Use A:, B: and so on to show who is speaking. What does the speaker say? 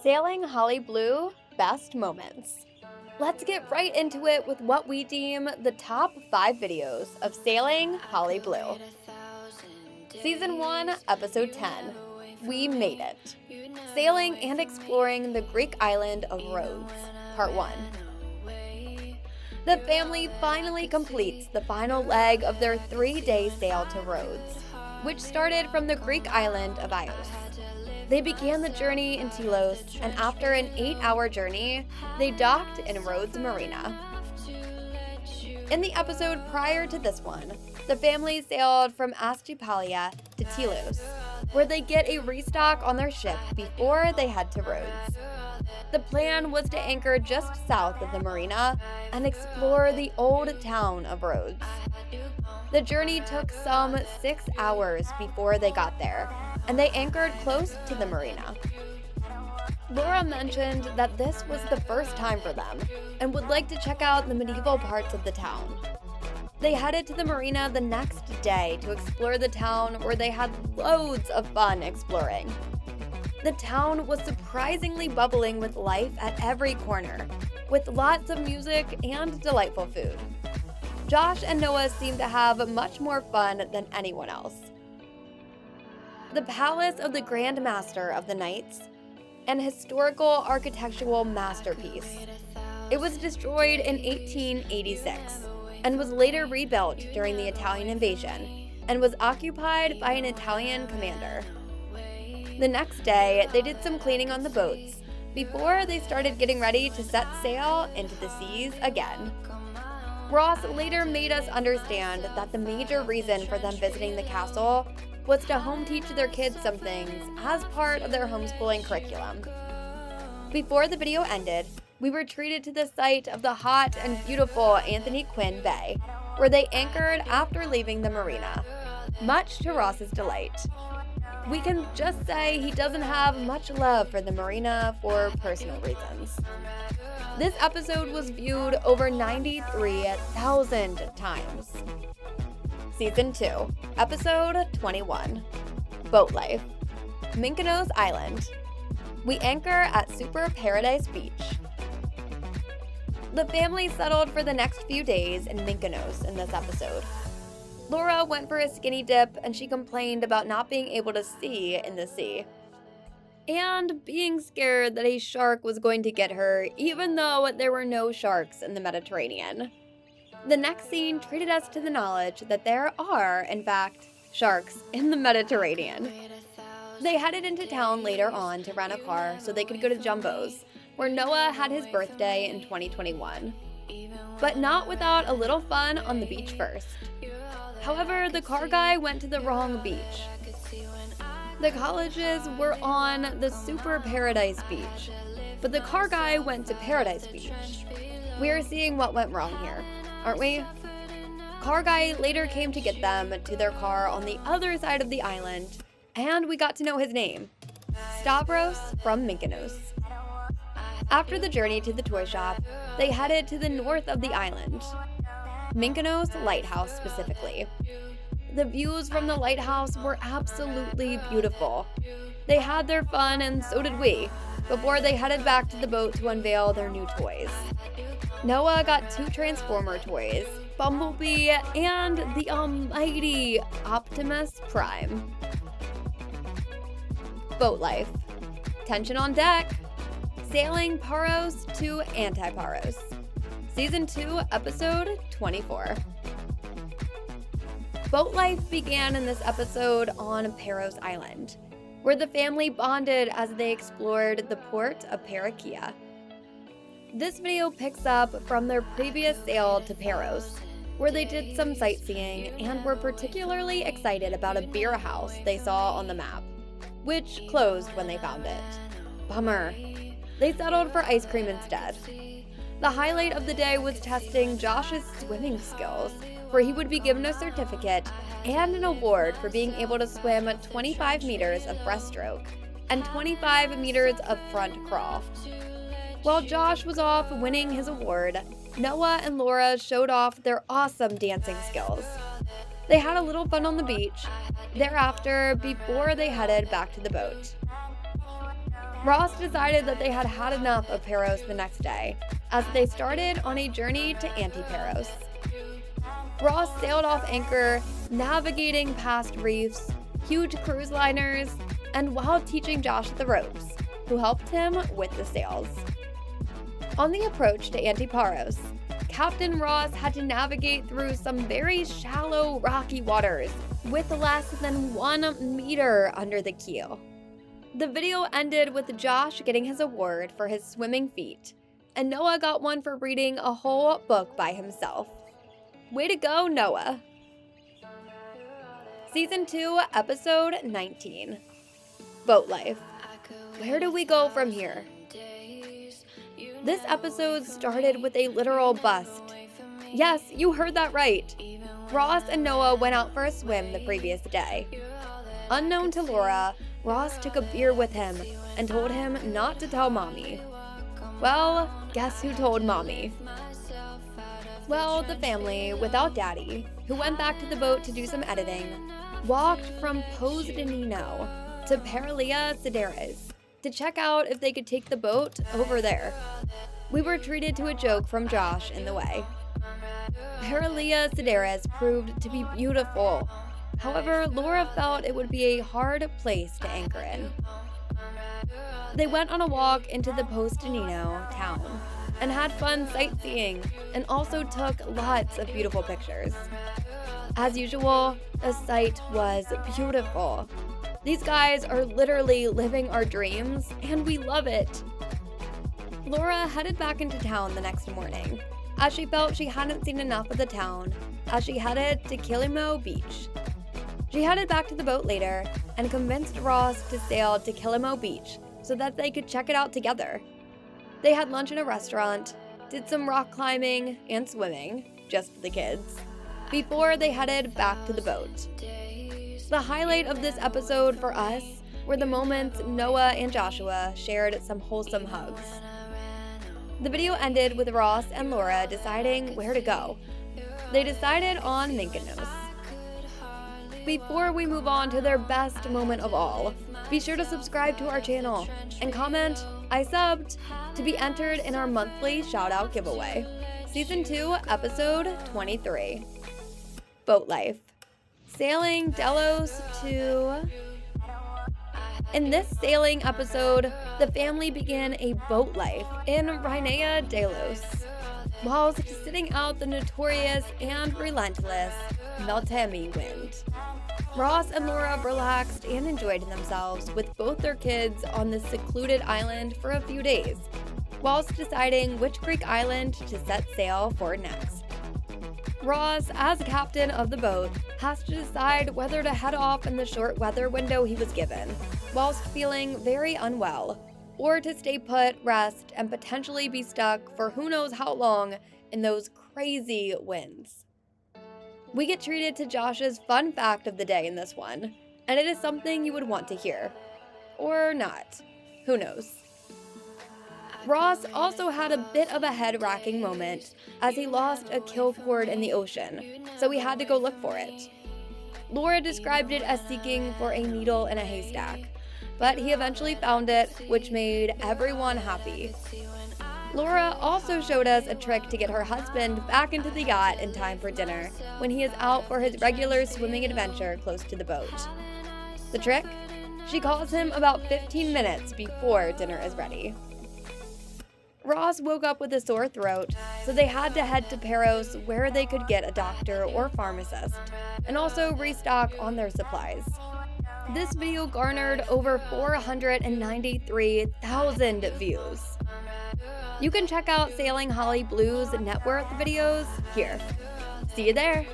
A: Sailing Holly Blue Best Moments. Let's get right into it with what we deem the top 5 videos of Sailing Holly Blue. Season 1, Episode 10. We Made It. Sailing and Exploring the Greek Island of Rhodes, Part 1. The family finally completes the final leg of their 3-day sail to Rhodes, which started from the Greek island of Ios. They began the journey in Telos, and after an 8-hour journey, they docked in Rhodes Marina. In the episode prior to this one, the family sailed from Asclepiadia to Telos, where they get a restock on their ship before they head to Rhodes. The plan was to anchor just south of the marina and explore the old town of Rhodes. The journey took some 6 hours before they got there, and they anchored close to the marina. Laura mentioned that this was the first time for them and would like to check out the medieval parts of the town. They headed to the marina the next day to explore the town, where they had loads of fun exploring. The town was surprisingly bubbling with life at every corner, with lots of music and delightful food. Josh and Noah seemed to have much more fun than anyone else. The Palace of the Grand Master of the Knights, an historical architectural masterpiece. It was destroyed in 1886 and was later rebuilt during the Italian invasion and was occupied by an Italian commander. The next day, they did some cleaning on the boats before they started getting ready to set sail into the seas again. Ross later made us understand that the major reason for them visiting the castle was to home teach their kids some things as part of their homeschooling curriculum. Before the video ended, we were treated to the sight of the hot and beautiful Anthony Quinn Bay, where they anchored after leaving the marina, much to Ross's delight. We can just say he doesn't have much love for the marina for personal reasons. This episode was viewed over 93,000 times. Season 2, Episode 21, Boat Life, Mykonos Island. We anchor at Super Paradise Beach. The family settled for the next few days in Mykonos in this episode. Laura went for a skinny dip, and she complained about not being able to see in the sea, and being scared that a shark was going to get her, even though there were no sharks in the Mediterranean. The next scene treated us to the knowledge that there are, in fact, sharks in the Mediterranean. They headed into town later on to rent a car so they could go to Jumbo's, where Noah had his birthday in 2021. But not without a little fun on the beach first. However, the car guy went to the wrong beach. The colleges were on the Super Paradise Beach, but the car guy went to Paradise Beach. We are seeing what went wrong here, aren't we? Car guy later came to get them to their car on the other side of the island, and we got to know his name, Stavros from Mykonos. After the journey to the toy shop, they headed to the north of the island, Mykonos Lighthouse specifically. The views from the lighthouse were absolutely beautiful. They had their fun, and so did we, before they headed back to the boat to unveil their new toys. Noah got 2 Transformer toys, Bumblebee and the almighty Optimus Prime. Boat life. Tension on deck. Sailing Paros to Antiparos. Season 2, Episode 24. Boat life began in this episode on Paros Island, where the family bonded as they explored the port of Parakia. This video picks up from their previous sail to Paros, where they did some sightseeing and were particularly excited about a beer house they saw on the map, which closed when they found it. Bummer. They settled for ice cream instead. The highlight of the day was testing Josh's swimming skills, where he would be given a certificate and an award for being able to swim 25 meters of breaststroke and 25 meters of front crawl. While Josh was off winning his award, Noah and Laura showed off their awesome dancing skills. They had a little fun on the beach thereafter before they headed back to the boat. Ross decided that they had had enough of Paros the next day, as they started on a journey to Anti-Paros. Ross sailed off anchor, navigating past reefs, huge cruise liners, and while teaching Josh the ropes, who helped him with the sails. On the approach to Anti-Paros, Captain Ross had to navigate through some very shallow, rocky waters with less than 1 meter under the keel. The video ended with Josh getting his award for his swimming feat, and Noah got one for reading a whole book by himself. Way to go, Noah! Season 2, Episode 19. Boat Life. Where do we go from here? This episode started with a literal bust. Yes, you heard that right. Ross and Noah went out for a swim the previous day. Unknown to Laura, Ross took a beer with him and told him not to tell Mommy. Well, guess who told Mommy? Well, the family, without Daddy, who went back to the boat to do some editing, walked from Posdanino to Paralia Sideres to check out if they could take the boat over there. We were treated to a joke from Josh in the way. Paralia Sideres proved to be beautiful. However, Laura felt it would be a hard place to anchor in. They went on a walk into the Posdanino town and had fun sightseeing, and also took lots of beautiful pictures. As usual, the sight was beautiful. These guys are literally living our dreams, and we love it. Laura headed back into town the next morning, as she felt she hadn't seen enough of the town, as she headed to Kilimo Beach. She headed back to the boat later and convinced Ross to sail to Kilimo Beach so that they could check it out together. They had lunch in a restaurant, did some rock climbing and swimming, just for the kids, before they headed back to the boat. The highlight of this episode for us were the moments Noah and Joshua shared some wholesome hugs. The video ended with Ross and Laura deciding where to go. They decided on Mykonos. Before we move on to their best moment of all, be sure to subscribe to our channel and comment, "I subbed," to be entered in our monthly shoutout giveaway. Season 2, Episode 23. Boat Life. Sailing Delos to... In this sailing episode, the family began a boat life in Rhinea Delos, whilst sitting out the notorious and relentless Meltemi wind. Ross and Laura relaxed and enjoyed themselves with both their kids on this secluded island for a few days, whilst deciding which Greek island to set sail for next. Ross, as captain of the boat, has to decide whether to head off in the short weather window he was given, whilst feeling very unwell, or to stay put, rest, and potentially be stuck for who knows how long in those crazy winds. We get treated to Josh's fun fact of the day in this one, and it is something you would want to hear. Or not. Who knows? Ross also had a bit of a head-racking moment as he lost a kill cord in the ocean, so he had to go look for it. Laura described it as seeking for a needle in a haystack, but he eventually found it, which made everyone happy. Laura also showed us a trick to get her husband back into the yacht in time for dinner when he is out for his regular swimming adventure close to the boat. The trick? She calls him about 15 minutes before dinner is ready. Ross woke up with a sore throat, so they had to head to Paros where they could get a doctor or pharmacist, and also restock on their supplies. This video garnered over 493,000 views. You can check out Sailing Holly Blue's net worth videos here. See you there!